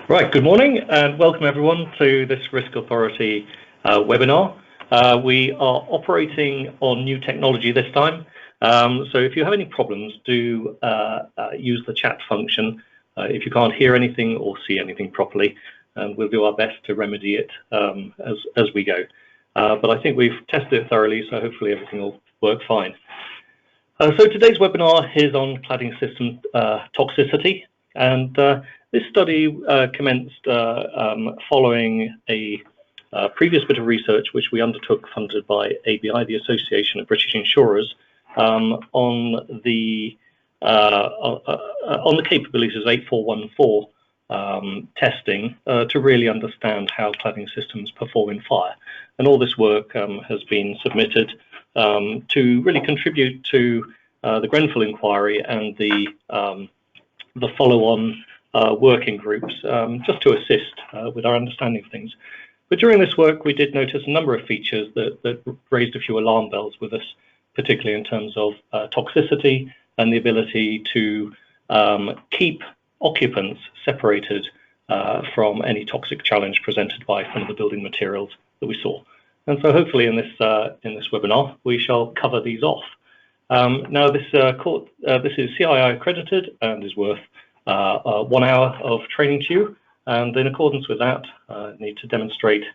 Right, good morning and welcome everyone to this RISCAuthority webinar. We are operating on new technology this time, so if you have any problems, do use the chat function if you can't hear anything or see anything properly, and we'll do our best to remedy it as we go. But I think we've tested it thoroughly, so hopefully everything will work fine. So today's webinar is on cladding system toxicity, and this study commenced following a previous bit of research which we undertook, funded by ABI, the Association of British Insurers, on the capabilities of 8414 testing to really understand how cladding systems perform in fire. And all this work has been submitted to really contribute to the Grenfell inquiry and the follow-on working groups, just to assist with our understanding of things. But during this work, we did notice a number of features that raised a few alarm bells with us, particularly in terms of toxicity and the ability to keep occupants separated from any toxic challenge presented by some of the building materials that we saw. And so hopefully in this webinar, we shall cover these off. Now this is CII accredited and is worth 1 hour of training to you, and in accordance with that, I need to demonstrate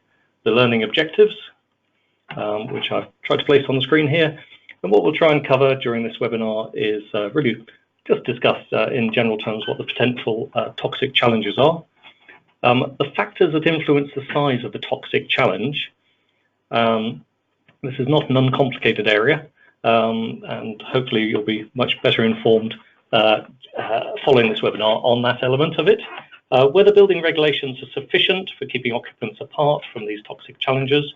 the learning objectives, which I've tried to place on the screen here. And what we'll try and cover during this webinar is really just discuss in general terms what the potential toxic challenges are, the factors that influence the size of the toxic challenge. This is not an uncomplicated area, and hopefully you'll be much better informed following this webinar on that element of it. Whether building regulations are sufficient for keeping occupants apart from these toxic challenges,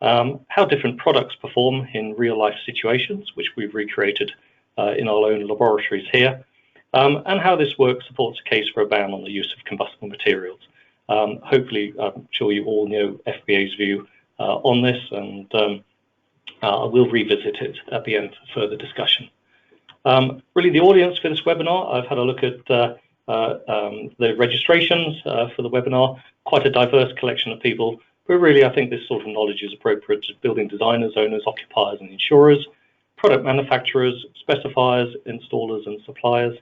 how different products perform in real life situations, which we've recreated in our own laboratories here, and how this work supports a case for a ban on the use of combustible materials. Hopefully, I'm sure you all know FBA's view on this, and we'll revisit it at the end for further discussion. Really, the audience for this webinar, I've had a look at the registrations for the webinar, quite a diverse collection of people, but really I think this sort of knowledge is appropriate to building designers, owners, occupiers and insurers, product manufacturers, specifiers, installers and suppliers,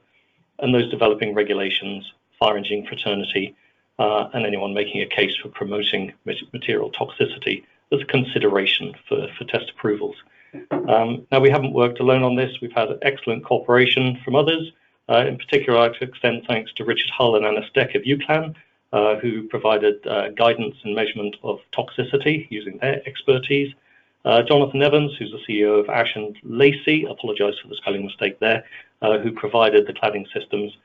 and those developing regulations, fire engineering fraternity, and anyone making a case for promoting material toxicity as a consideration for test approvals. Now, we haven't worked alone on this. We've had excellent cooperation from others. In particular, I'd like to extend thanks to Richard Hull and Anna Steck of UCLAN, who provided guidance and measurement of toxicity using their expertise. Jonathan Evans, who's the CEO of Ash and Lacey, apologise for the spelling mistake there, who provided the cladding systems.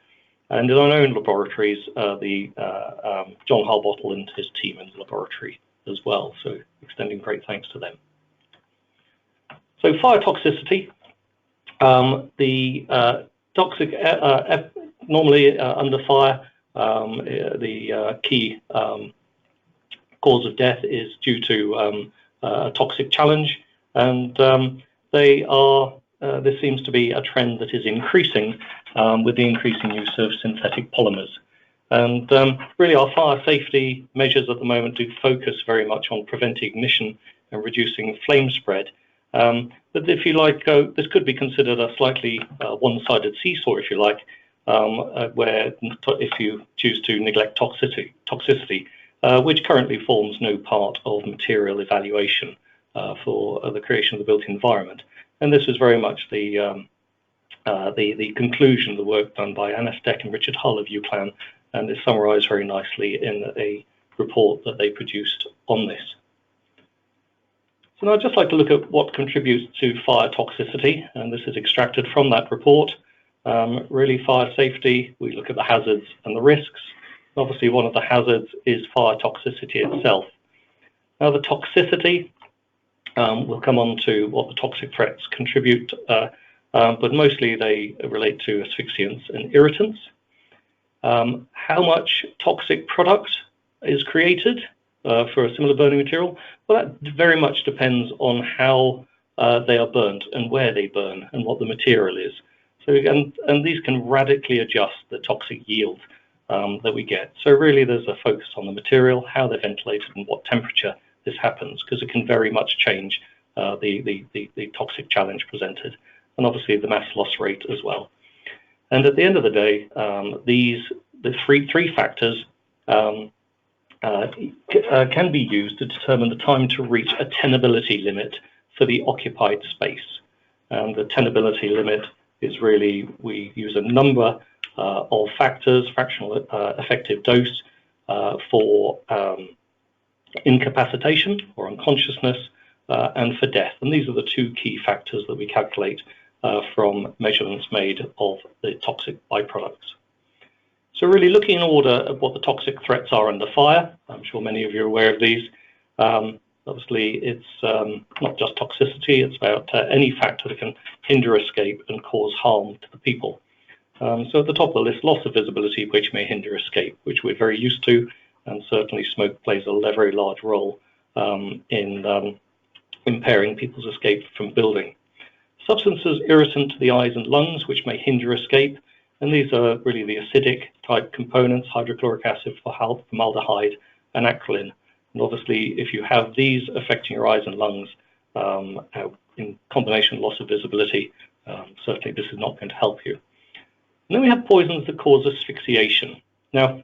And in our own laboratories, John Harbottle and his team in the laboratory as well. So extending great thanks to them. So fire toxicity, normally under fire, the key cause of death is due to a toxic challenge, and this seems to be a trend that is increasing with the increasing use of synthetic polymers. And really our fire safety measures at the moment do focus very much on preventing ignition and reducing flame spread. But if you like, this could be considered a slightly one-sided seesaw, if you like, where if you choose to neglect toxicity, which currently forms no part of material evaluation for the creation of the built environment. And this was very much the conclusion of the work done by Anna Steck and Richard Hull of UCLAN, and is summarised very nicely in a report that they produced on this. So now I'd just like to look at what contributes to fire toxicity, and this is extracted from that report. Really, fire safety, we look at the hazards and the risks. Obviously, one of the hazards is fire toxicity itself. Now, the toxicity, we'll come on to what the toxic threats contribute, but mostly they relate to asphyxiants and irritants. How much toxic product is created for a similar burning material? Well, that very much depends on how they are burned and where they burn and what the material is. So, and these can radically adjust the toxic yield that we get. So really there's a focus on the material, how they're ventilated and what temperature this happens, because it can very much change the toxic challenge presented, and obviously the mass loss rate as well. And at the end of the day, the three factors can be used to determine the time to reach a tenability limit for the occupied space. And the tenability limit is really, we use a number of factors, fractional effective dose for incapacitation or unconsciousness, and for death. And these are the two key factors that we calculate from measurements made of the toxic byproducts. So really looking in order at what the toxic threats are under fire, I'm sure many of you are aware of these. Obviously, it's not just toxicity, it's about any factor that can hinder escape and cause harm to the people. So at the top of the list, loss of visibility, which may hinder escape, which we're very used to, and certainly smoke plays a very large role in impairing people's escape from building. Substances irritant to the eyes and lungs, which may hinder escape, and these are really the acidic type components, hydrochloric acid, formaldehyde, and acrolein. And obviously, if you have these affecting your eyes and lungs in combination with loss of visibility, certainly this is not going to help you. And then we have poisons that cause asphyxiation. Now,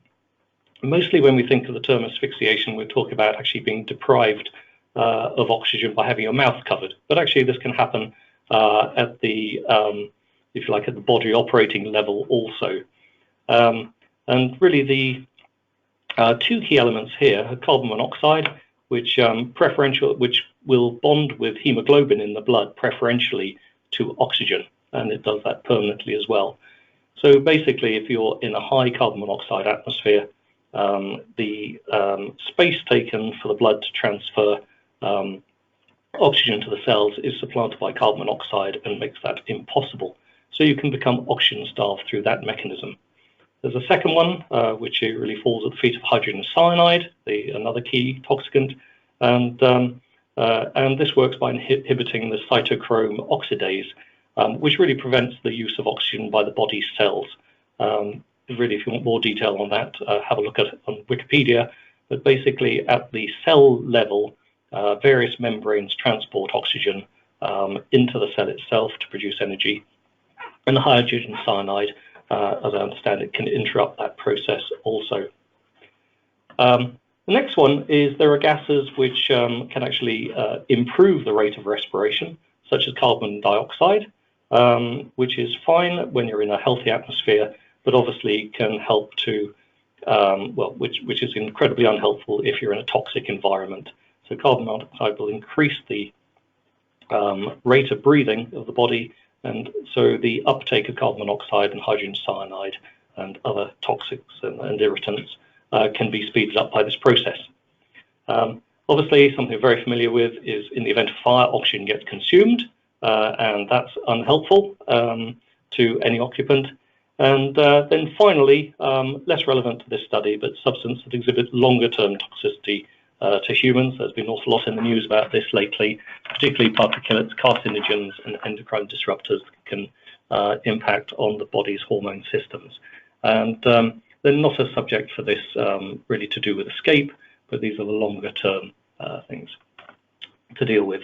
mostly when we think of the term asphyxiation, we're talking about actually being deprived of oxygen by having your mouth covered. But actually, this can happen at the, if you like, at the body operating level also. And really the two key elements here are carbon monoxide, which will bond with hemoglobin in the blood preferentially to oxygen, and it does that permanently as well. So basically, if you're in a high carbon monoxide atmosphere, the space taken for the blood to transfer oxygen to the cells is supplanted by carbon monoxide and makes that impossible. So you can become oxygen starved through that mechanism. There's a second one, which really falls at the feet of hydrogen cyanide, another key toxicant, and this works by inhibiting the cytochrome oxidase, which really prevents the use of oxygen by the body's cells. Really, if you want more detail on that, have a look at it on Wikipedia. But basically, at the cell level, various membranes transport oxygen into the cell itself to produce energy, and the hydrogen cyanide, as I understand it, can interrupt that process also. The next one is there are gases which can actually improve the rate of respiration, such as carbon dioxide, which is fine when you're in a healthy atmosphere, but obviously can help to, which is incredibly unhelpful if you're in a toxic environment. So carbon dioxide will increase the rate of breathing of the body, and so the uptake of carbon monoxide and hydrogen cyanide and other toxics and irritants can be speeded up by this process. Obviously, something we're very familiar with is in the event of fire, oxygen gets consumed, and that's unhelpful to any occupant. And then finally, less relevant to this study, but substances that exhibit longer-term toxicity to humans. There's been an awful lot in the news about this lately, particularly particulates, carcinogens, and endocrine disruptors that can impact on the body's hormone systems. And they're not a subject for this really to do with escape, but these are the longer-term things to deal with.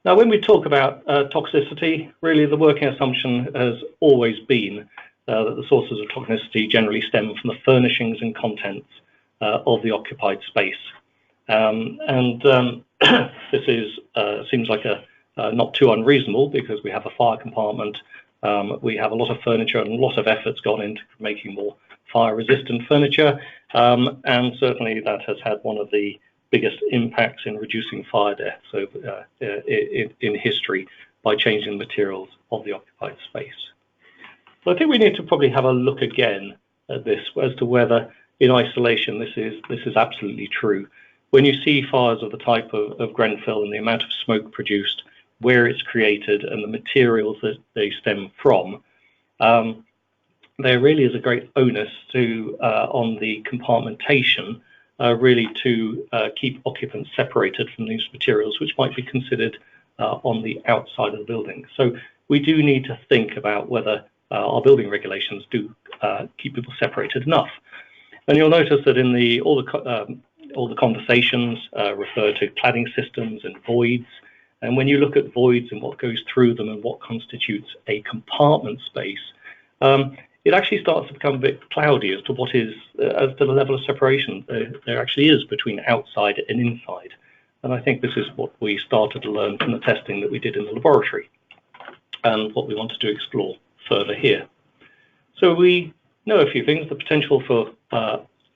Now, when we talk about toxicity, really the working assumption has always been that the sources of toxicity generally stem from the furnishings and contents of the occupied space. This is seems like a not too unreasonable, because we have a fire compartment, we have a lot of furniture, and a lot of effort's gone into making more fire-resistant furniture, and certainly that has had one of the biggest impacts in reducing fire deaths in history by changing the materials of the occupied space. So I think we need to probably have a look again at this as to whether in isolation this is absolutely true. When you see fires of the type of Grenfell and the amount of smoke produced, where it's created, and the materials that they stem from, there really is a great onus on the compartmentation, really to keep occupants separated from these materials, which might be considered on the outside of the building. So we do need to think about whether our building regulations do keep people separated enough. And you'll notice that in all the conversations refer to cladding systems and voids. And when you look at voids and what goes through them and what constitutes a compartment space, it actually starts to become a bit cloudy as to what is, as to the level of separation there actually is between outside and inside. And I think this is what we started to learn from the testing that we did in the laboratory and what we wanted to explore further here. So we know a few things: the potential for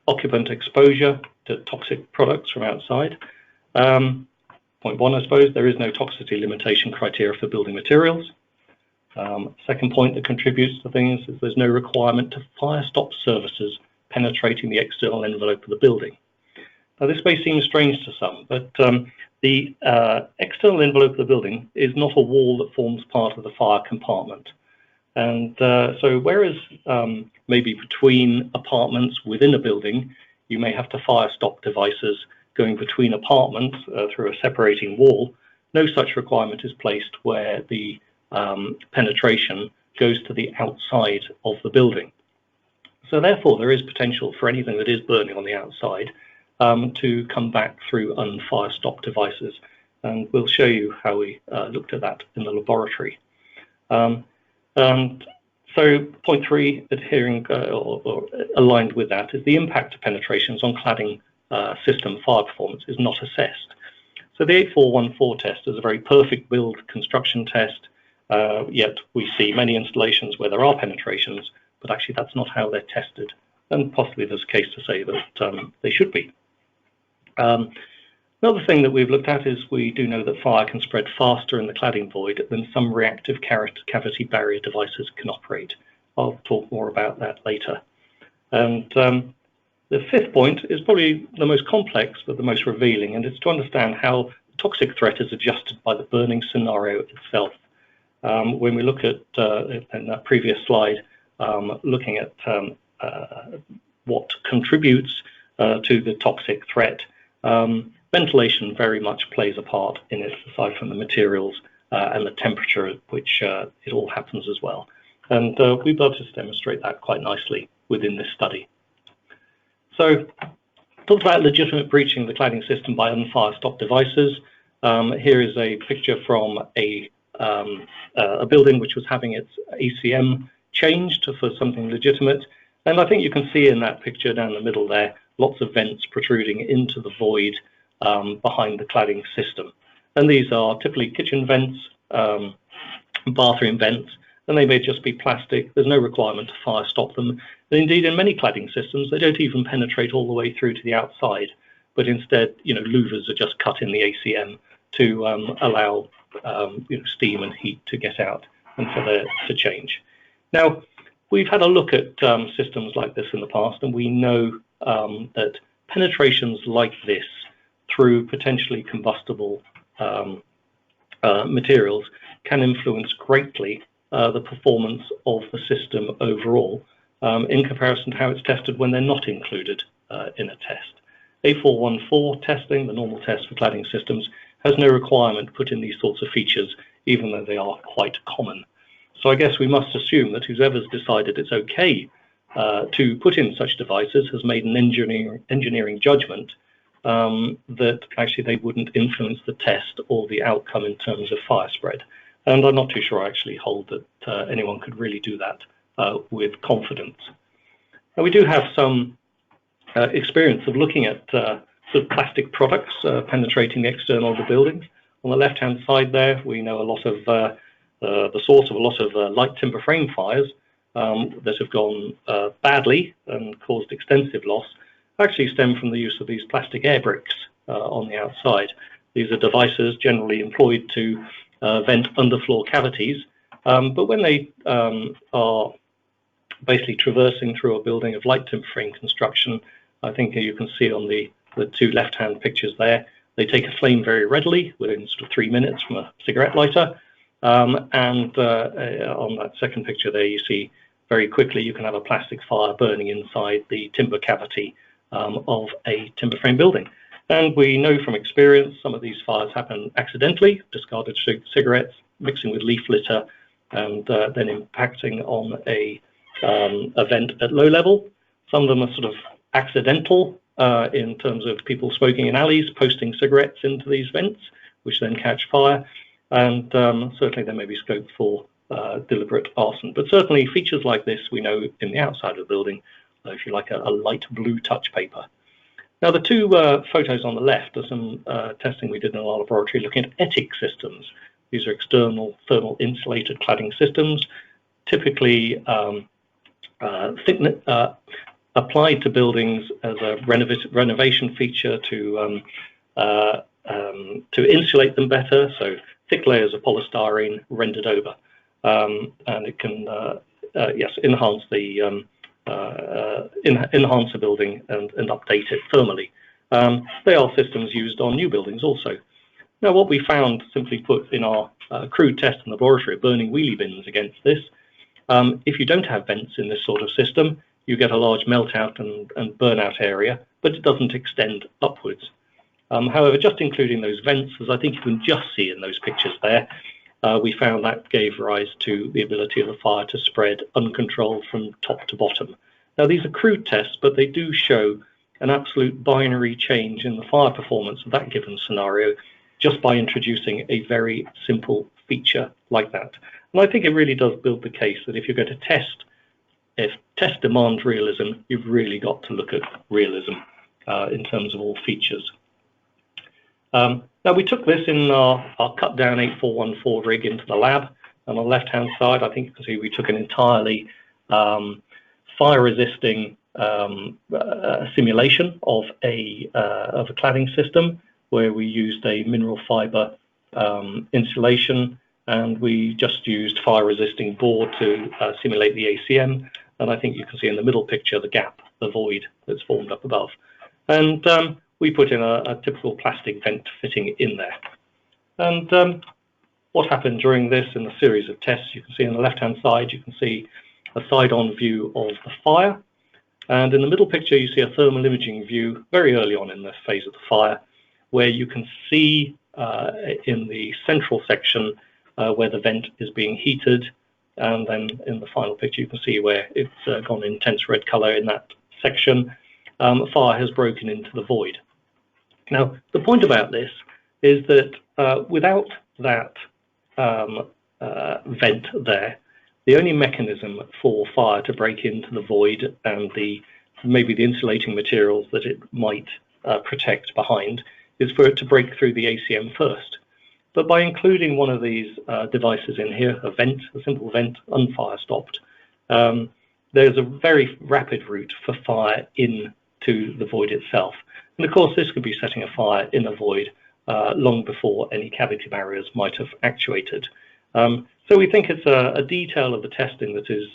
occupant exposure to toxic products from outside. Point one, I suppose, there is no toxicity limitation criteria for building materials. Second point that contributes to things is there's no requirement to fire stop services penetrating the external envelope of the building. Now, this may seem strange to some, but the external envelope of the building is not a wall that forms part of the fire compartment. And so whereas maybe between apartments within a building, you may have to fire stop devices going between apartments through a separating wall, no such requirement is placed where the penetration goes to the outside of the building. So therefore, there is potential for anything that is burning on the outside to come back through unfire stop devices. And we'll show you how we looked at that in the laboratory. And so point three, adhering or aligned with that, is the impact of penetrations on cladding system fire performance is not assessed. So the 8414 test is a very perfect build construction test, yet we see many installations where there are penetrations, but actually that's not how they're tested. And possibly there's a case to say that they should be. Another thing that we've looked at is we do know that fire can spread faster in the cladding void than some reactive cavity barrier devices can operate. I'll talk more about that later. And the fifth point is probably the most complex but the most revealing, and it's to understand how toxic threat is adjusted by the burning scenario itself. When we look at, in that previous slide, looking at what contributes to the toxic threat, ventilation very much plays a part in it, aside from the materials and the temperature at which it all happens as well. And we'd love to demonstrate that quite nicely within this study. So, talked about legitimate breaching of the cladding system by unfire stop devices. Here is a picture from a building which was having its ACM changed for something legitimate. And I think you can see in that picture down the middle there, lots of vents protruding into the void behind the cladding system. And these are typically kitchen vents, bathroom vents, and they may just be plastic. There's no requirement to fire stop them. And indeed, in many cladding systems, they don't even penetrate all the way through to the outside, but instead, louvers are just cut in the ACM to allow steam and heat to get out and for there to change. Now, we've had a look at systems like this in the past, and we know that penetrations like this through potentially combustible materials can influence greatly the performance of the system overall in comparison to how it's tested when they're not included in a test. A414 testing, the normal test for cladding systems, has no requirement to put in these sorts of features, even though they are quite common. So I guess we must assume that whoever's decided it's okay to put in such devices has made an engineering judgment that actually they wouldn't influence the test or the outcome in terms of fire spread. And I'm not too sure I actually hold that anyone could really do that with confidence. Now, we do have some experience of looking at sort of plastic products penetrating the external of the buildings. On the left-hand side there, we know a lot of the source of a lot of light timber frame fires that have gone badly and caused extensive loss actually stem from the use of these plastic air bricks on the outside. These are devices generally employed to vent underfloor cavities, but when they are basically traversing through a building of light timber frame construction, I think you can see on the two left-hand pictures there, they take a flame very readily within sort of 3 minutes from a cigarette lighter. And on that second picture there, you see very quickly you can have a plastic fire burning inside the timber cavity of a timber frame building. And we know from experience some of these fires happen accidentally, discarded cigarettes, mixing with leaf litter, and then impacting on a a vent at low level. Some of them are sort of accidental in terms of people smoking in alleys, posting cigarettes into these vents, which then catch fire. And certainly there may be scope for deliberate arson. But certainly features like this we know in the outside of the building, if you like, a light blue touch paper. Now the two photos on the left are some testing we did in our laboratory looking at ETIC systems. These are external thermal insulated cladding systems, typically applied to buildings as a renovation feature to insulate them better. So thick layers of polystyrene rendered over, and it can enhance the enhance a building and update it thermally. They are systems used on new buildings also. Now, what we found, simply put, in our crude test in the laboratory, burning wheelie bins against this, if you don't have vents in this sort of system, you get a large meltout and burnout area, but it doesn't extend upwards. However, just including those vents, as I think you can just see in those pictures there, we found that gave rise to the ability of the fire to spread uncontrolled from top to bottom. Now, these are crude tests, but they do show an absolute binary change in the fire performance of that given scenario just by introducing a very simple feature like that. And I think it really does build the case that if you're going to test, if test demands realism, you've really got to look at realism in terms of all features. Now, we took this in our cut down 8414 rig into the lab. And on the left hand side, I think you can see we took an entirely fire resisting simulation of a cladding system where we used a mineral fiber insulation, and we just used fire resisting board to simulate the ACM. And I think you can see in the middle picture the gap, the void that's formed up above. And we put in a typical plastic vent fitting in there. And what happened during this in the series of tests, you can see on the left-hand side, you can see a side-on view of the fire. And in the middle picture, you see a thermal imaging view very early on in the phase of the fire, where you can see in the central section where the vent is being heated. And then in the final picture, you can see where it's gone intense red color in that section. Fire has broken into the void. Now, the point about this is that without that vent there, the only mechanism for fire to break into the void and maybe the insulating materials that it might protect behind is for it to break through the ACM first. But by including one of these devices in here, a simple vent, unfire stopped, there's a very rapid route for fire into the void itself. And of course, this could be setting a fire in a void long before any cavity barriers might have actuated. So we think it's a detail of the testing that is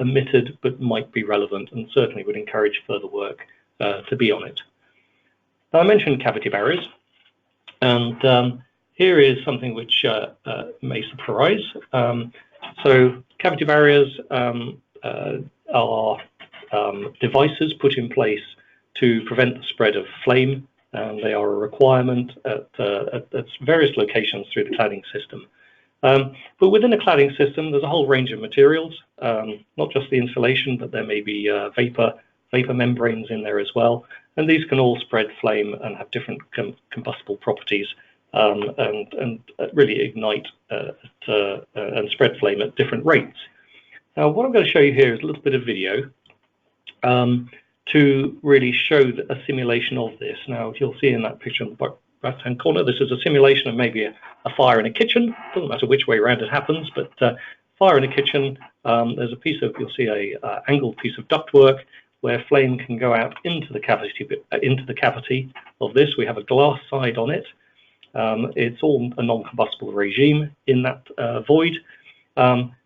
omitted but might be relevant, and certainly would encourage further work to be on it. I mentioned cavity barriers, and here is something which may surprise. So cavity barriers are devices put in place to prevent the spread of flame, and they are a requirement at various locations through the cladding system. But within a cladding system, there's a whole range of materials, not just the insulation, but there may be vapor membranes in there as well. And these can all spread flame and have different combustible properties, and really ignite and spread flame at different rates. Now, what I'm going to show you here is a little bit of video to really show a simulation of this. Now, you'll see in that picture in the right-hand corner, this is a simulation of maybe a fire in a kitchen. Doesn't matter which way around it happens, but fire in a kitchen. There's a piece of, you'll see a angled piece of ductwork where flame can go out into the cavity of this. We have a glass side on it. It's all a non-combustible regime in that void.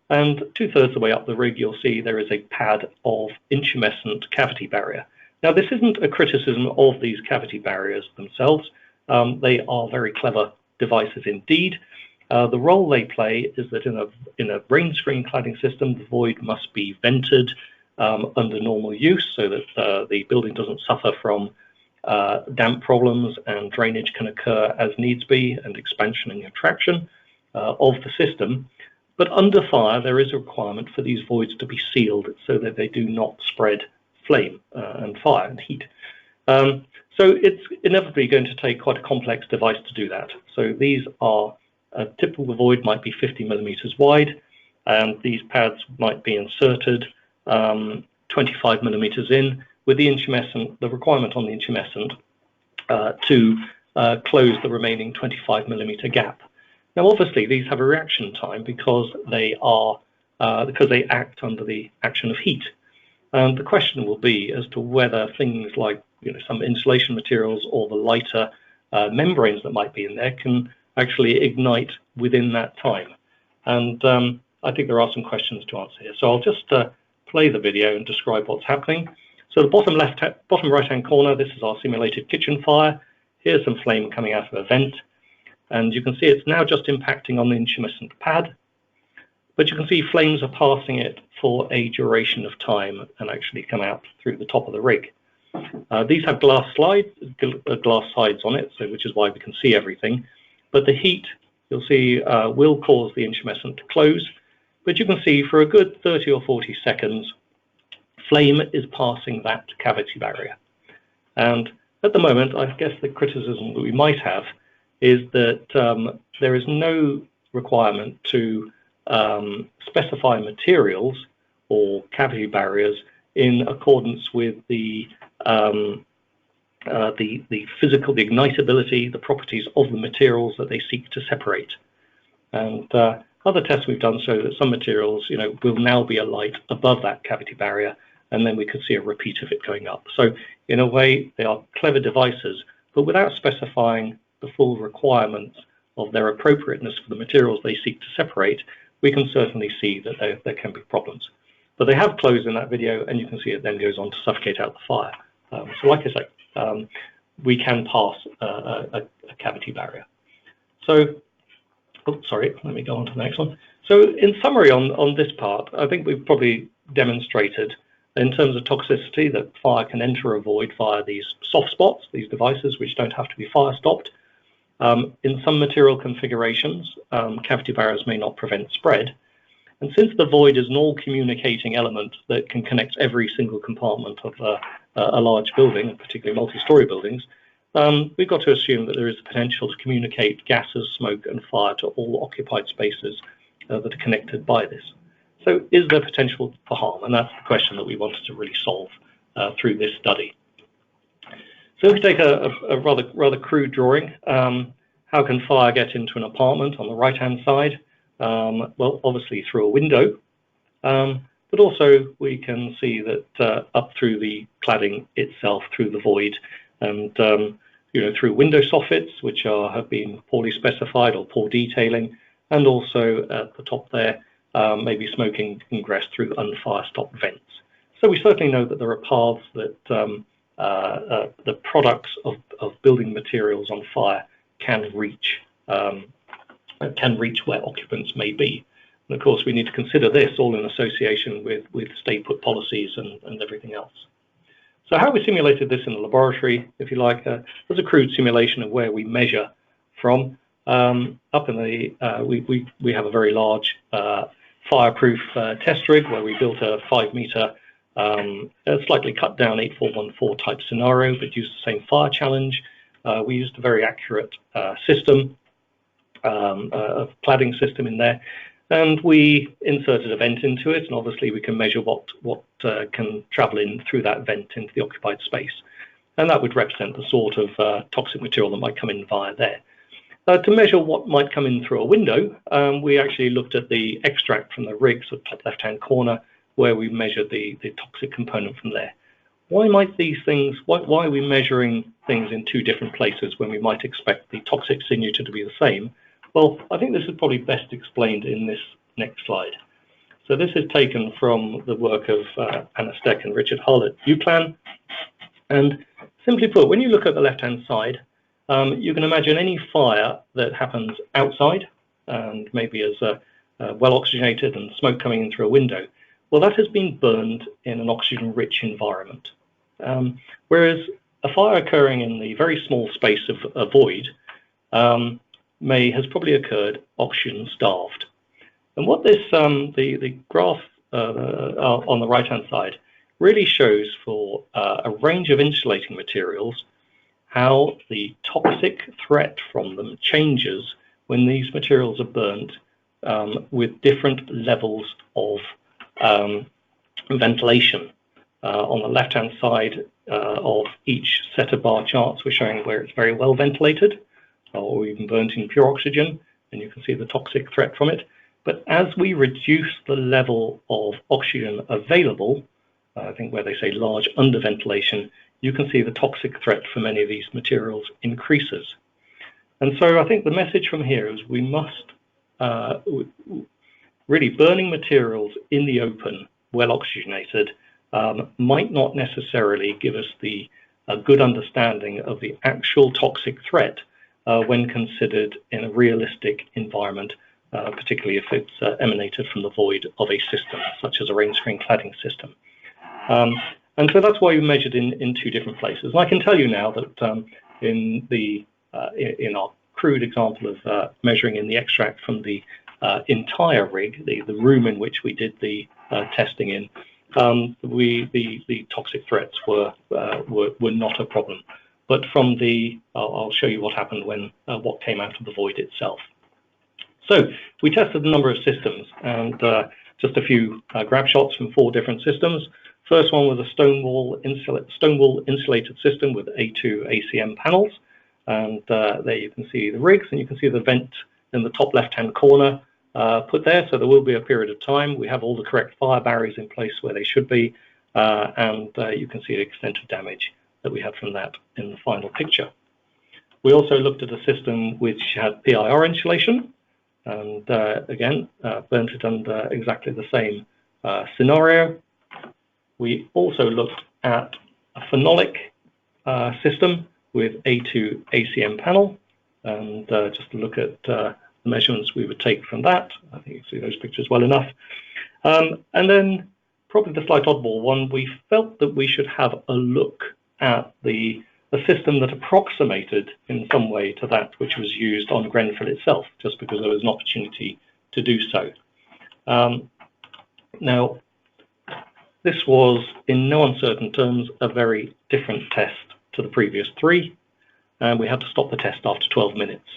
And 2/3 of the way up the rig, you'll see there is a pad of intumescent cavity barrier. Now, this isn't a criticism of these cavity barriers themselves. They are very clever devices indeed. The role they play is that in a rain screen cladding system, the void must be vented under normal use so that the building doesn't suffer from damp problems, and drainage can occur as needs be, and expansion and contraction of the system. But under fire, there is a requirement for these voids to be sealed so that they do not spread flame and fire and heat. So it's inevitably going to take quite a complex device to do that. So these are, a typical void might be 50 millimeters wide, and these pads might be inserted 25 millimeters in, with the requirement on the intumescent to close the remaining 25 millimeter gap. Now, obviously, these have a reaction time because they act under the action of heat. And the question will be as to whether things like some insulation materials or the lighter membranes that might be in there can actually ignite within that time. And I think there are some questions to answer here. So I'll just play the video and describe what's happening. So the bottom right-hand corner, this is our simulated kitchen fire. Here's some flame coming out of a vent. And you can see it's now just impacting on the intumescent pad. But you can see flames are passing it for a duration of time and actually come out through the top of the rig. These have glass sides on it, so which is why we can see everything. But the heat, you'll see, will cause the intumescent to close. But you can see for a good 30 or 40 seconds, flame is passing that cavity barrier. And at the moment, I guess the criticism that we might have is that there is no requirement to specify materials or cavity barriers in accordance with the physical, the ignitability, the properties of the materials that they seek to separate. And other tests we've done show that some materials, will now be alight above that cavity barrier, and then we could see a repeat of it going up. So in a way, they are clever devices, but without specifying the full requirements of their appropriateness for the materials they seek to separate, we can certainly see that there can be problems. But they have closed in that video, and you can see it then goes on to suffocate out the fire. So like I say, we can pass a cavity barrier. So, sorry, let me go on to the next one. So in summary on this part, I think we've probably demonstrated in terms of toxicity that fire can enter a void via these soft spots, these devices which don't have to be fire stopped. In some material configurations, cavity barriers may not prevent spread. And since the void is an all-communicating element that can connect every single compartment of a large building, particularly multi-story buildings, we've got to assume that there is the potential to communicate gases, smoke and fire to all occupied spaces that are connected by this. So is there potential for harm? And that's the question that we wanted to really solve through this study. So if we take a rather crude drawing, how can fire get into an apartment on the right-hand side? Well, obviously through a window, but also we can see that up through the cladding itself, through the void, and through window soffits, which have been poorly specified or poor detailing, and also at the top there, maybe smoking ingress through unfire-stopped vents. So we certainly know that there are paths that the products of building materials on fire can reach where occupants may be. And of course, we need to consider this all in association with stay put policies and everything else. So how we simulated this in the laboratory, if you like, was a crude simulation of where we measure from. Up in the, we have a very large fireproof test rig where we built a 5-meter, slightly cut down 8414 type scenario, but used the same fire challenge. We used a very accurate system, a cladding system in there, and we inserted a vent into it, and obviously we can measure what can travel in through that vent into the occupied space, and that would represent the sort of toxic material that might come in via there. To measure what might come in through a window, we actually looked at the extract from the rig, so top left-hand corner, where we measured the toxic component from there. Why might these things, why are we measuring things in two different places when we might expect the toxic signature to be the same? Well, I think this is probably best explained in this next slide. So this is taken from the work of Anna Steck and Richard Hull at UCLAN. And simply put, when you look at the left-hand side, you can imagine any fire that happens outside and maybe as well oxygenated and smoke coming in through a window. Well, that has been burned in an oxygen-rich environment. Whereas a fire occurring in the very small space of a void has probably occurred oxygen-starved. And what this, the graph on the right-hand side really shows for a range of insulating materials how the toxic threat from them changes when these materials are burnt with different levels of ventilation. On the left-hand side of each set of bar charts, we're showing where it's very well ventilated or even burnt in pure oxygen, and you can see the toxic threat from it. But as we reduce the level of oxygen available, I think where they say large underventilation, you can see the toxic threat for many of these materials increases. And so I think the message from here is we must really, burning materials in the open, well oxygenated, might not necessarily give us the good understanding of the actual toxic threat when considered in a realistic environment, particularly if it's emanated from the void of a system, such as a rain screen cladding system. And so that's why we measured in two different places. And I can tell you now that in our crude example of measuring in the extract from the entire rig, the room in which we did the testing in, the toxic threats were not a problem. But from the, I'll show you what happened when what came out of the void itself. So we tested a number of systems, and just a few grab shots from 4 different systems. First one was a stone wall insulated system with A2 ACM panels, and there you can see the rigs, and you can see the vent in the top left-hand corner put there. So there will be a period of time. We have all the correct fire barriers in place where they should be, and you can see the extent of damage that we had from that in the final picture. We also looked at a system which had PIR insulation, and again, burnt it under exactly the same scenario. We also looked at a phenolic system with A2 ACM panel, and just to look at the measurements we would take from that. I think you can see those pictures well enough. And then probably the slight oddball one, we felt that we should have a look at the system that approximated in some way to that which was used on Grenfell itself, just because there was an opportunity to do so. Now, this was, in no uncertain terms, a very different test to the previous 3, and we had to stop the test after 12 minutes.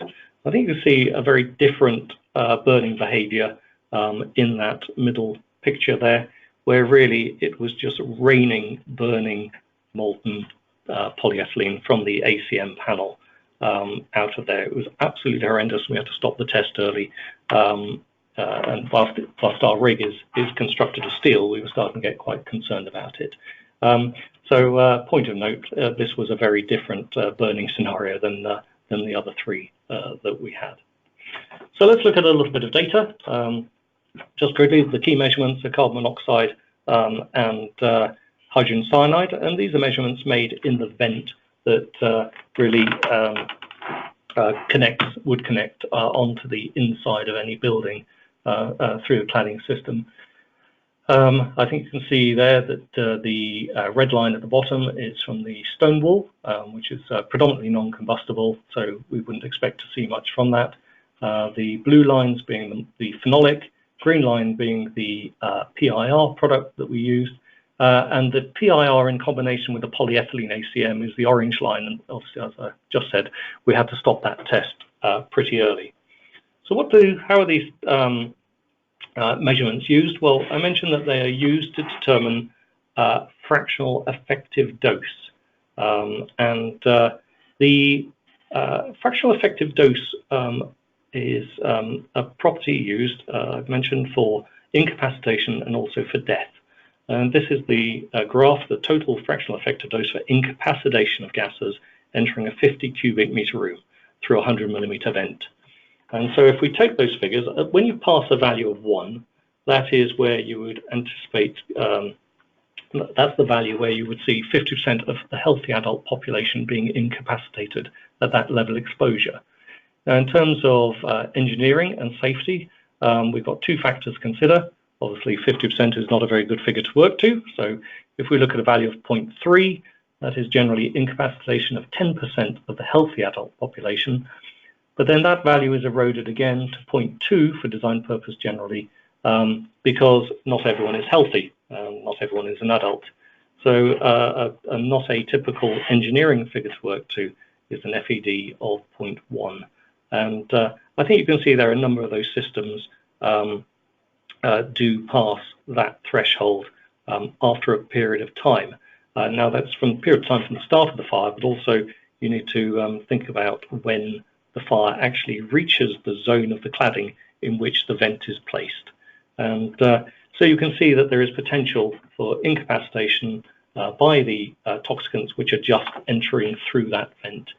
I think you can see a very different burning behavior in that middle picture there, where really it was just raining, burning, molten polyethylene from the ACM panel out of there. It was absolutely horrendous. We had to stop the test early. And whilst our rig is constructed of steel, we were starting to get quite concerned about it. So point of note, this was a very different burning scenario than the other 3 that we had. So let's look at a little bit of data. Just quickly, the key measurements are carbon monoxide and hydrogen cyanide, and these are measurements made in the vent that really would connect onto the inside of any building through the cladding system. I think you can see there that the red line at the bottom is from the stone wall, which is predominantly non-combustible, so we wouldn't expect to see much from that. The blue lines being the phenolic, green line being the PIR product that we used, and the PIR in combination with the polyethylene ACM is the orange line, and obviously, as I just said, we had to stop that test pretty early. So how are these measurements used? Well, I mentioned that they are used to determine fractional effective dose. And the fractional effective dose is a property used, I've mentioned, for incapacitation and also for death. And this is the graph, the total fractional effective dose for incapacitation of gases entering a 50 cubic meter room through a 100 millimeter vent. And so if we take those figures, when you pass a value of 1, that is where you would anticipate, that's the value where you would see 50% of the healthy adult population being incapacitated at that level exposure. Now, in terms of engineering and safety, we've got 2 factors to consider. Obviously, 50% is not a very good figure to work to. So if we look at a value of 0.3, that is generally incapacitation of 10% of the healthy adult population. But then that value is eroded again to 0.2 for design purpose generally, because not everyone is healthy, not everyone is an adult. So not a typical engineering figure to work to is an FED of 0.1. And I think you can see there are a number of those systems do pass that threshold after a period of time. Now that's from the period of time from the start of the fire, but also you need to think about when the fire actually reaches the zone of the cladding in which the vent is placed. And so you can see that there is potential for incapacitation by the toxicants which are just entering through that vent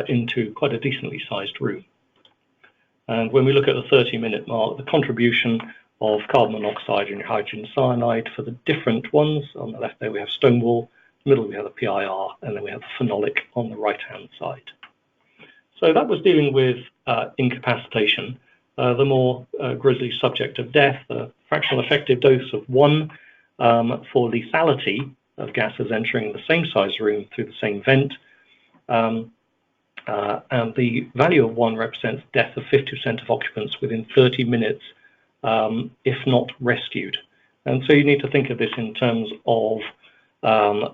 into quite a decently sized room. And when we look at the 30-minute mark, the contribution of carbon monoxide and hydrogen cyanide for the different ones, on the left there we have stone wool, middle we have the PIR, and then we have the phenolic on the right-hand side. So that was dealing with incapacitation. The more grisly subject of death, the fractional effective dose of 1 for lethality of gases entering the same size room through the same vent. And the value of 1 represents death of 50% of occupants within 30 minutes, if not rescued. And so you need to think of this in terms of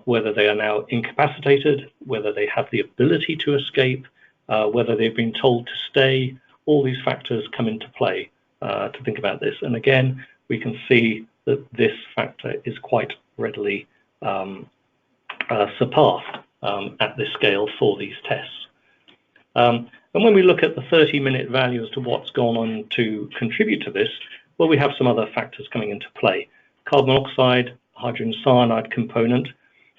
whether they are now incapacitated, whether they have the ability to escape, whether they've been told to stay. All these factors come into play to think about this. And again, we can see that this factor is quite readily surpassed at this scale for these tests. And when we look at the 30-minute value as to what's gone on to contribute to this, well, we have some other factors coming into play. Carbon monoxide, hydrogen cyanide component.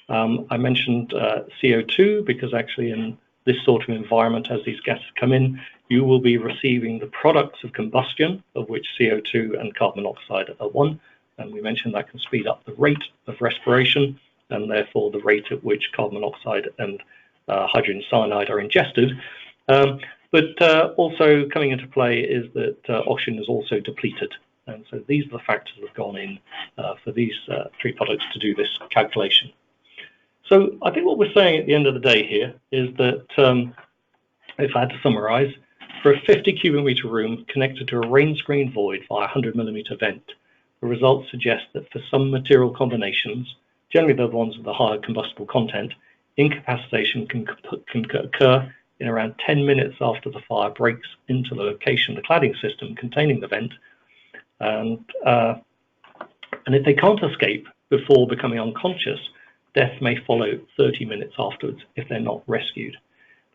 I mentioned CO2 because actually in this sort of environment, as these gases come in, you will be receiving the products of combustion, of which CO2 and carbon monoxide are one. And we mentioned that can speed up the rate of respiration and therefore the rate at which carbon monoxide and hydrogen cyanide are ingested. But also coming into play is that oxygen is also depleted. And so these are the factors that have gone in for these 3 products to do this calculation. So I think what we're saying at the end of the day here is that, if I had to summarize, for a 50 cubic meter room connected to a rain screen void via a 100 millimeter vent, the results suggest that for some material combinations, generally the ones with the higher combustible content, incapacitation can occur in around 10 minutes after the fire breaks into the location of the cladding system containing the vent. And if they can't escape before becoming unconscious, death may follow 30 minutes afterwards if they're not rescued.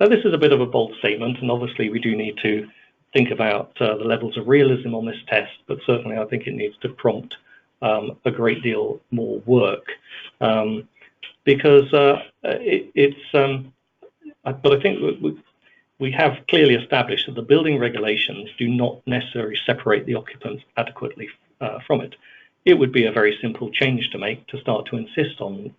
Now, this is a bit of a bold statement, and obviously we do need to think about the levels of realism on this test, but certainly I think it needs to prompt a great deal more work, because but I think we have clearly established that the building regulations do not necessarily separate the occupants adequately from it. It would be a very simple change to make to start to insist on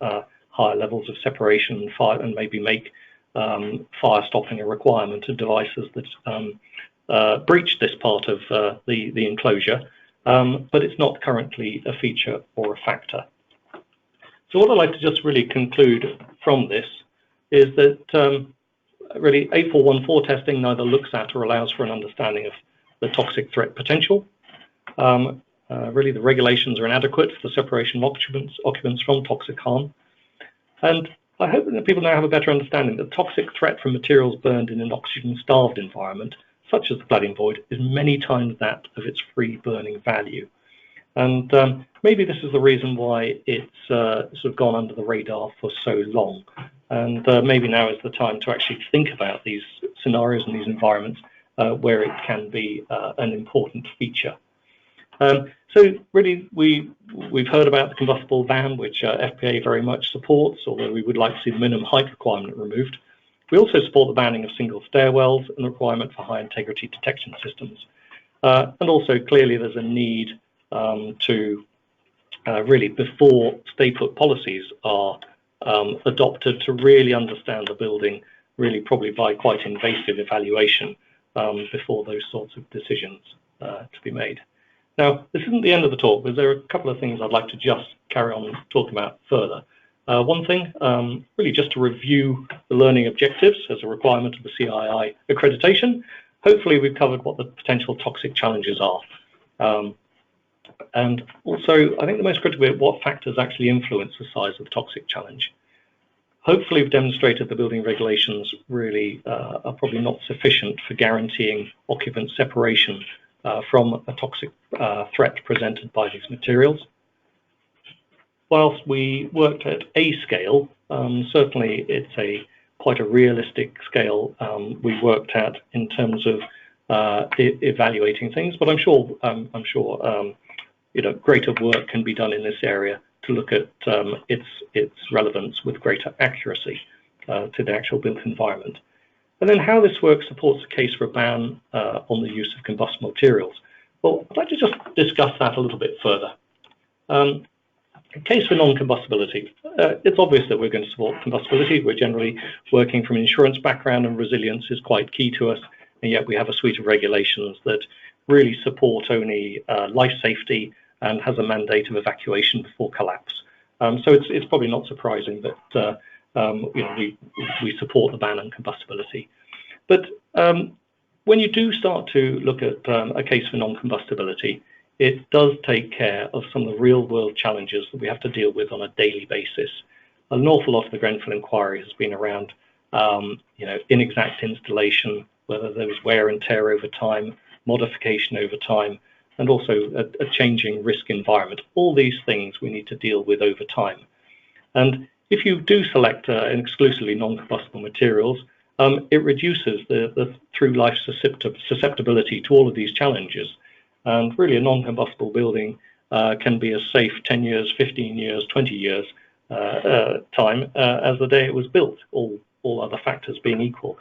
higher levels of separation and fire, and maybe make fire stopping a requirement of devices that breach this part of the enclosure, but it's not currently a feature or a factor. So what I'd like to just really conclude from this is that really 8414 testing neither looks at or allows for an understanding of the toxic threat potential. Really, the regulations are inadequate for the separation of occupants from toxic harm. And I hope that people now have a better understanding that the toxic threat from materials burned in an oxygen-starved environment, such as the cladding void, is many times that of its free burning value. And maybe this is the reason why it's sort of gone under the radar for so long. And maybe now is the time to actually think about these scenarios and these environments where it can be an important feature. So really, we've heard about the combustible ban, which FPA very much supports, although we would like to see the minimum height requirement removed. We also support the banning of single stairwells and the requirement for high integrity detection systems. And also clearly there's a need to really, before stay put policies are adopted, to really understand the building, really probably by quite invasive evaluation before those sorts of decisions to be made. Now, this isn't the end of the talk, but there are a couple of things I'd like to just carry on talking about further. One thing, really just to review the learning objectives as a requirement of the CII accreditation. hopefully we've covered what the potential toxic challenges are. And also, I think the most critical bit, what factors actually influence the size of the toxic challenge. Hopefully, we've demonstrated the building regulations really are probably not sufficient for guaranteeing occupant separation from a toxic threat presented by these materials. Whilst we worked at a scale, certainly it's quite a realistic scale we worked at in terms of evaluating things. But I'm sure greater work can be done in this area to look at its relevance with greater accuracy to the actual built environment. And then how this work supports a case for a ban on the use of combustible materials. Well, I'd like to just discuss that a little bit further. A case for non-combustibility. It's obvious that we're going to support combustibility. We're generally working from an insurance background, and resilience is quite key to us, and yet we have a suite of regulations that really support only life safety and has a mandate of evacuation before collapse. So it's probably not surprising that we support the ban on combustibility. But when you do start to look at a case for non-combustibility, it does take care of some of the real-world challenges that we have to deal with on a daily basis. An awful lot of the Grenfell inquiry has been around, inexact installation, whether there was wear and tear over time, modification over time, and also a changing risk environment. All these things we need to deal with over time. And if you do select an exclusively non-combustible materials, it reduces the through-life susceptibility to all of these challenges. And really a non-combustible building can be as safe 10 years, 15 years, 20 years time as the day it was built, all other factors being equal.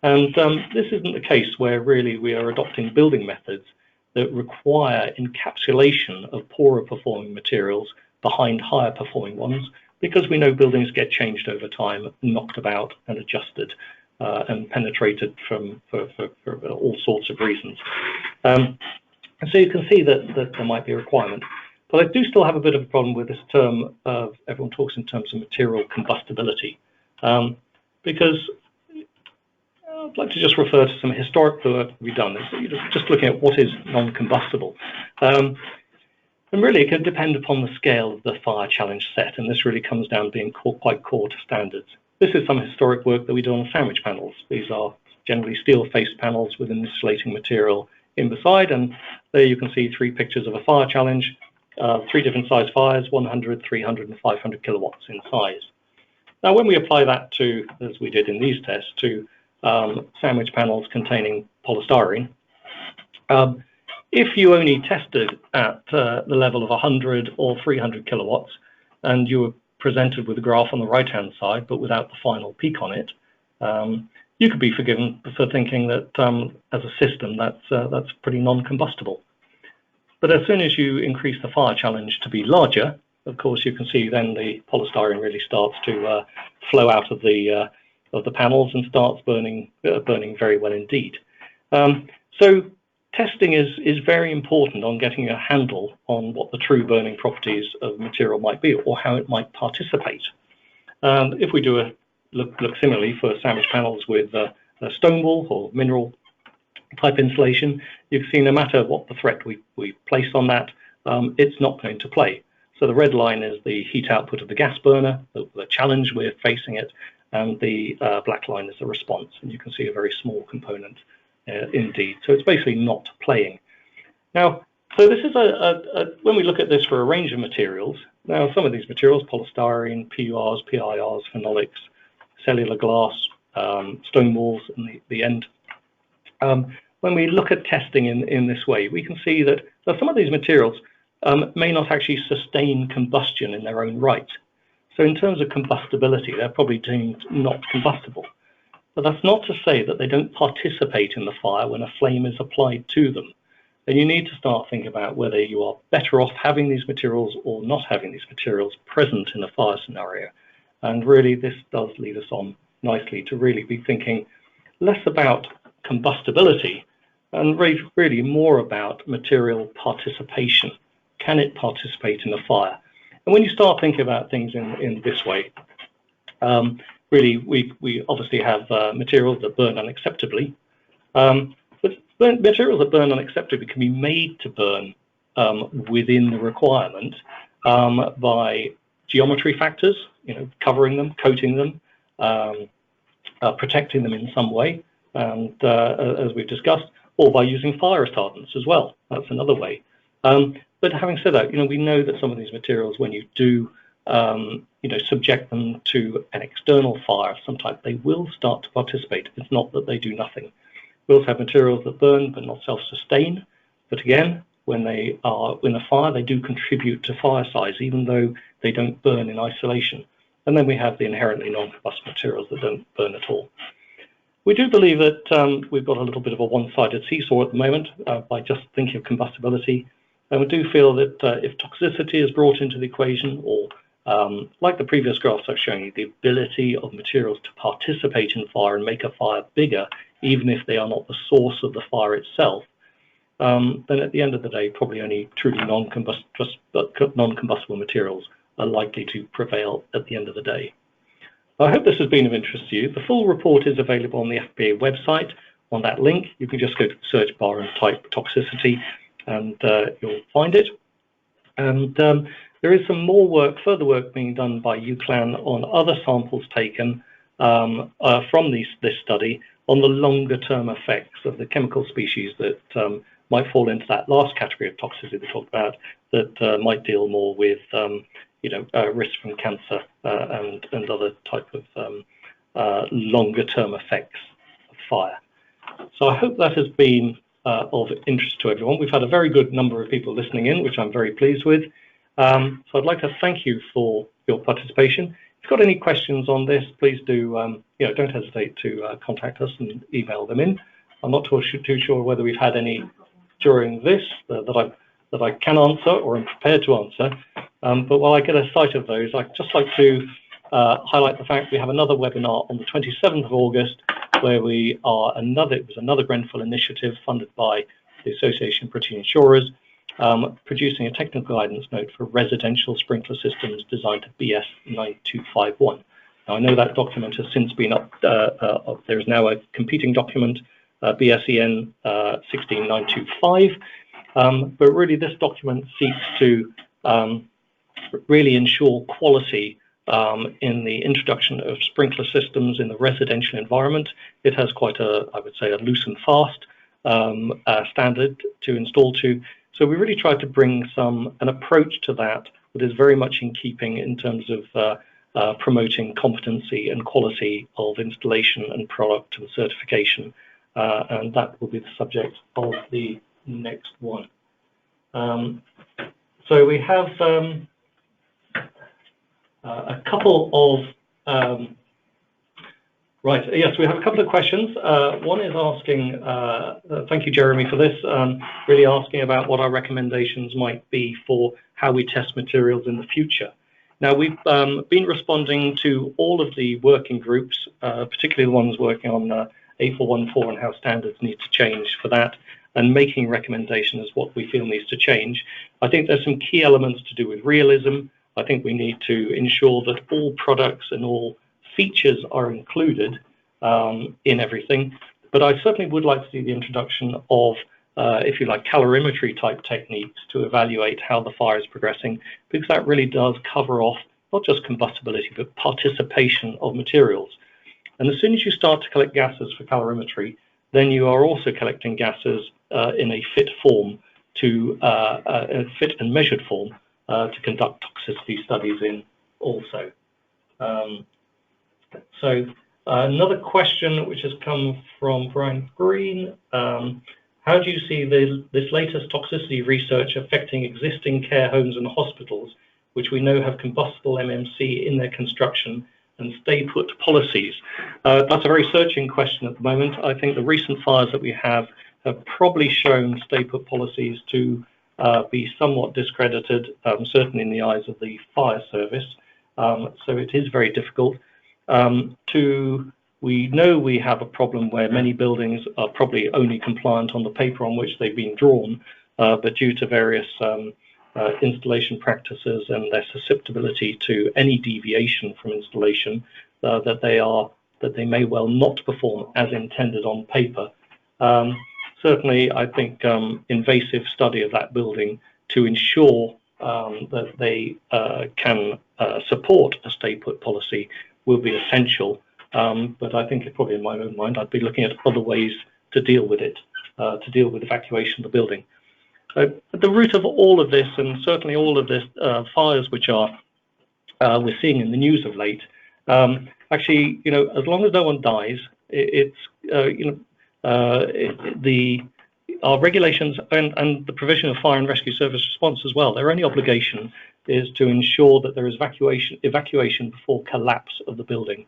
And this isn't the case where really we are adopting building methods that require encapsulation of poorer performing materials behind higher performing ones, because we know buildings get changed over time, knocked about and adjusted and penetrated for all sorts of reasons. And so you can see that there might be a requirement. But I do still have a bit of a problem with this term of, everyone talks in terms of material combustibility, because I'd like to just refer to some historic work we've done. Just looking at what is non-combustible. And really it can depend upon the scale of the fire challenge set, and this really comes down to being quite core to standards. This is some historic work that we do on sandwich panels. These are generally steel-faced panels with an insulating material in beside, and there you can see 3 pictures of a fire challenge, 3 different size fires, 100, 300 and 500 kilowatts in size. Now when we apply that to, as we did in these tests, to sandwich panels containing polystyrene, if you only tested at the level of 100 or 300 kilowatts and you were presented with a graph on the right hand side but without the final peak on it, you could be forgiven for thinking that as a system that's pretty non-combustible. But as soon as you increase the fire challenge to be larger, of course you can see then the polystyrene really starts to flow out of the panels and starts burning very well indeed. So testing is very important on getting a handle on what the true burning properties of material might be or how it might participate. And if we do a look similarly for sandwich panels with stone wool or mineral type insulation, you can see no matter what the threat we place on that, it's not going to play. So the red line is the heat output of the gas burner, the challenge we're facing it, and the black line is the response. And you can see a very small component indeed. So it's basically not playing. Now, so this is when we look at this for a range of materials, now some of these materials, polystyrene, PURs, PIRs, phenolics, cellular glass, stone walls, and the end. When we look at testing in this way, we can see that some of these materials may not actually sustain combustion in their own right. So in terms of combustibility, they're probably deemed not combustible. But that's not to say that they don't participate in the fire when a flame is applied to them. And you need to start thinking about whether you are better off having these materials or not having these materials present in a fire scenario. And really, this does lead us on nicely to really be thinking less about combustibility and really more about material participation. Can it participate in the fire? And when you start thinking about things in this way, really we obviously have materials that burn unacceptably, but Materials that burn unacceptably can be made to burn within the requirement by geometry factors, covering them, coating them, protecting them in some way, and as we've discussed, or by using fire retardants as well. That's another way. But having said that, we know that some of these materials, when you do, subject them to an external fire of some type, they will start to participate. It's not that they do nothing. We also have materials that burn but not self-sustain. But again, when they are in a fire, they do contribute to fire size, even though they don't burn in isolation. And then we have the inherently non-combustible materials that don't burn at all. We do believe that we've got a little bit of a one-sided seesaw at the moment by just thinking of combustibility. And we do feel that if toxicity is brought into the equation, or like the previous graphs I've shown you, the ability of materials to participate in fire and make a fire bigger, even if they are not the source of the fire itself, then at the end of the day, probably only truly non-combustible materials are likely to prevail at the end of the day. I hope this has been of interest to you. The full report is available on the FBA website. On that link, you can just go to the search bar and type toxicity, and you'll find it. And there is some more work, further work being done by UCLAN on other samples taken from this study on the longer term effects of the chemical species that might fall into that last category of toxicity we talked about, that might deal more with risk from cancer and other type of longer term effects of fire. So I hope that has been of interest to everyone. We've had a very good number of people listening in, which I'm very pleased with. So I'd like to thank you for your participation. If you've got any questions on this, please do, don't hesitate to contact us and email them in. I'm not too sure whether we've had any during this that I can answer or am prepared to answer. But while I get a sight of those, I'd just like to highlight the fact we have another webinar on the 27th of August, where it was another Grenfell initiative funded by the Association of British Insurers, producing a technical guidance note for residential sprinkler systems designed to BS 9251. Now, I know that document has since been up. There is now a competing document, BSEN 16925. But really, this document seeks to really ensure quality in the introduction of sprinkler systems in the residential environment. It has quite I would say, a loose and fast standard to install to. So we really tried to bring an approach to that is very much in keeping in terms of promoting competency and quality of installation and product and certification. And that will be the subject of the next one. So we have a couple of yes, we have a couple of questions. One is asking, thank you, Jeremy, for this, really asking about what our recommendations might be for how we test materials in the future. Now, we've been responding to all of the working groups, particularly the ones working on A414 and how standards need to change for that, and making recommendations as what we feel needs to change. I think there's some key elements to do with realism. I think we need to ensure that all products and all features are included in everything. But I certainly would like to see the introduction of, if you like, calorimetry type techniques to evaluate how the fire is progressing, because that really does cover off not just combustibility, but participation of materials. And as soon as you start to collect gases for calorimetry, then you are also collecting gases in a fit form a fit and measured form to conduct toxicity studies in also. So another question which has come from Brian Green, how do you see this latest toxicity research affecting existing care homes and hospitals, which we know have combustible MMC in their construction and stay put policies? That's a very searching question at the moment. I think the recent fires that we have probably shown stay put policies to be somewhat discredited, certainly in the eyes of the fire service. So it is very difficult. We know we have a problem where many buildings are probably only compliant on the paper on which they've been drawn, but due to various installation practices and their susceptibility to any deviation from installation, that they may well not perform as intended on paper. certainly, I think invasive study of that building to ensure that they can support a stay put policy will be essential. But I think probably in my own mind, I'd be looking at other ways to deal with it, to deal with evacuation of the building. At the root of all of this, and certainly all of this fires which we're seeing in the news of late, actually, as long as no one dies, our regulations and the provision of fire and rescue service response as well, their only obligation is to ensure that there is evacuation before collapse of the building.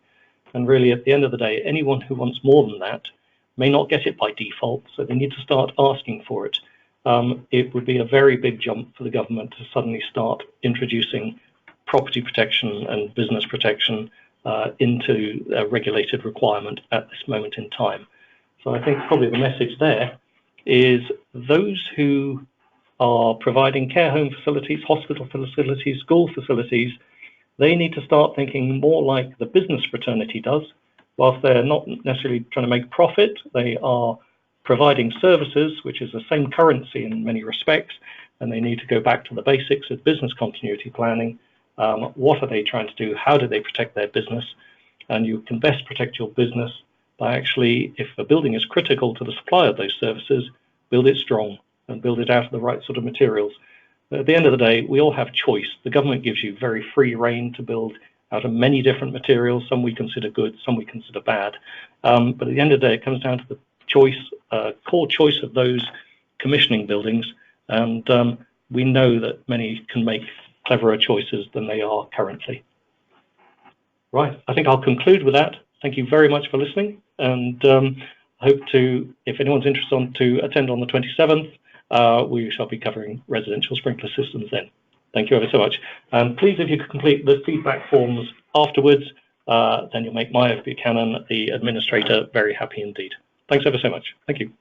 And really, at the end of the day, anyone who wants more than that may not get it by default, so they need to start asking for it. It would be a very big jump for the government to suddenly start introducing property protection and business protection into a regulated requirement at this moment in time. So I think probably the message there is those who are providing care home facilities, hospital facilities, school facilities, they need to start thinking more like the business fraternity does. Whilst they're not necessarily trying to make profit, they are providing services, which is the same currency in many respects, and they need to go back to the basics of business continuity planning. What are they trying to do? How do they protect their business? And you can best protect your business by actually, if a building is critical to the supply of those services, build it strong and build it out of the right sort of materials. At the end of the day, we all have choice. The government gives you very free rein to build out of many different materials. Some we consider good, some we consider bad. But at the end of the day, it comes down to the choice, core choice of those commissioning buildings. And we know that many can make cleverer choices than they are currently. Right, I think I'll conclude with that. Thank you very much for listening, and hope to, if anyone's interested to attend on the 27th, we shall be covering residential sprinkler systems then. Thank you ever so much. And please, if you could complete the feedback forms afterwards, then you'll make Maya Buchanan, the administrator, very happy indeed. Thanks ever so much. Thank you.